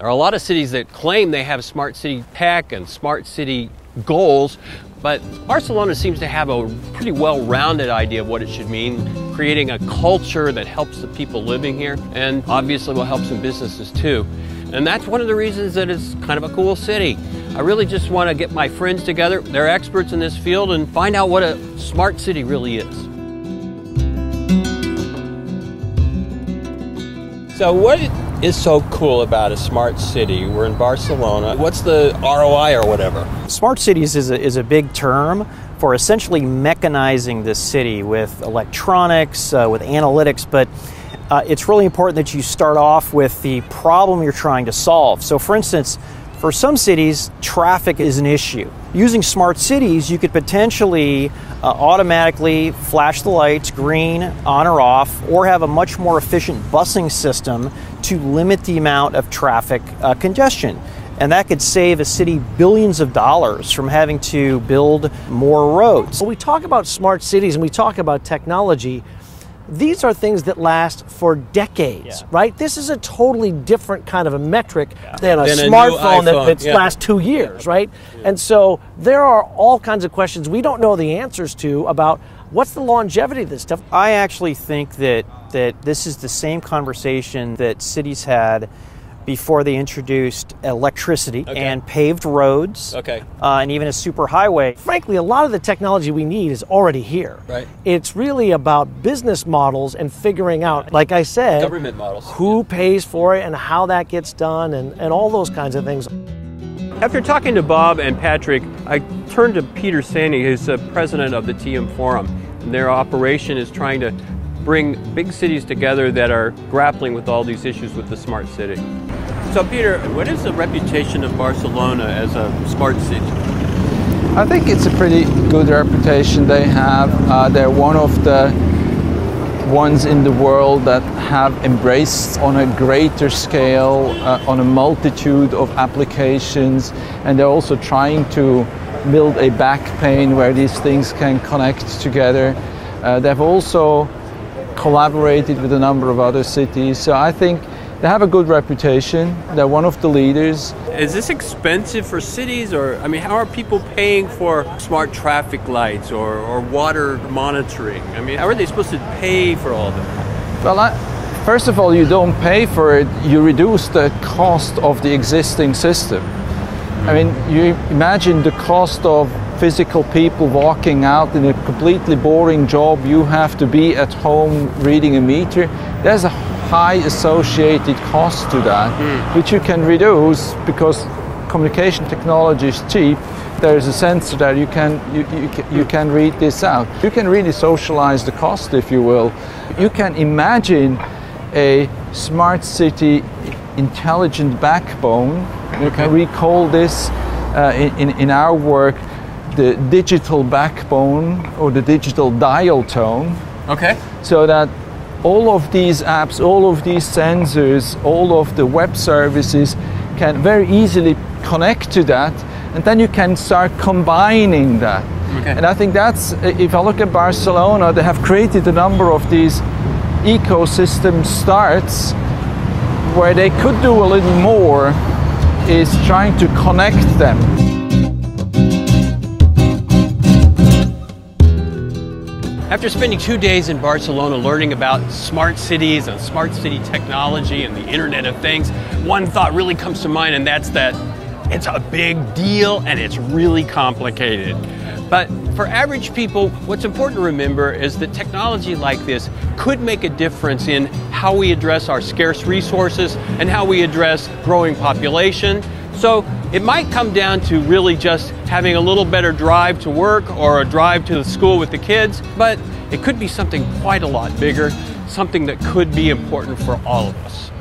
are a lot of cities that claim they have smart city tech and smart city goals, but Barcelona seems to have a pretty well-rounded idea of what it should mean, creating a culture that helps the people living here, and obviously will help some businesses too. And that's one of the reasons that it's kind of a cool city. I really just want to get my friends together, they're experts in this field, and find out what a smart city really is. So what is so cool about a smart city? We're in Barcelona. What's the ROI or whatever? Smart cities is a big term for essentially mechanizing the city with electronics, with analytics, but it's really important that you start off with the problem you're trying to solve. So for instance, for some cities, traffic is an issue. Using smart cities, you could potentially automatically flash the lights green, on or off, or have a much more efficient busing system to limit the amount of traffic congestion. And that could save a city billions of dollars from having to build more roads. When we talk about smart cities and we talk about technology, these are things that last for decades, right? This is a totally different kind of a metric than a smartphone that lasts 2 years, right? And so there are all kinds of questions we don't know the answers to about what's the longevity of this stuff. I actually think that this is the same conversation that cities had before they introduced electricity and paved roads and even a superhighway. Frankly, a lot of the technology we need is already here. Right. It's really about business models and figuring out, like I said, government models. Who pays for it and how that gets done and all those kinds of things. After talking to Bob and Patrick, I turned to Peter Saney, who's the president of the TM Forum. And their operation is trying to bring big cities together that are grappling with all these issues with the smart city. So Peter, what is the reputation of Barcelona as a smart city? I think it's a pretty good reputation they have. They're one of the ones in the world that have embraced on a greater scale, on a multitude of applications, and they're also trying to build a backplane where these things can connect together. They've also collaborated with a number of other cities, so I think they have a good reputation. They're one of the leaders. Is this expensive for cities, or I mean, how are people paying for smart traffic lights or water monitoring? I mean, how are they supposed to pay for all that? Well, first of all, you don't pay for it. You reduce the cost of the existing system. I mean, you imagine the cost of physical people walking out in a completely boring job. You have to be at home reading a meter. There's a high associated cost to that, which you can reduce because communication technology is cheap. There is a sensor that you can read this out. You can really socialize the cost, if you will. You can imagine a smart city intelligent backbone. You can recall this in our work, the digital backbone or the digital dial tone. Okay. So that all of these apps, all of these sensors, all of the web services can very easily connect to that, and then you can start combining that. Okay. And I think that's, if I look at Barcelona, they have created a number of these ecosystem starts where they could do a little more, is trying to connect them. After spending 2 days in Barcelona learning about smart cities and smart city technology and the Internet of Things, one thought really comes to mind, and that's that it's a big deal and it's really complicated. But for average people, what's important to remember is that technology like this could make a difference in how we address our scarce resources and how we address growing population. So it might come down to really just having a little better drive to work or a drive to the school with the kids, but it could be something quite a lot bigger, something that could be important for all of us.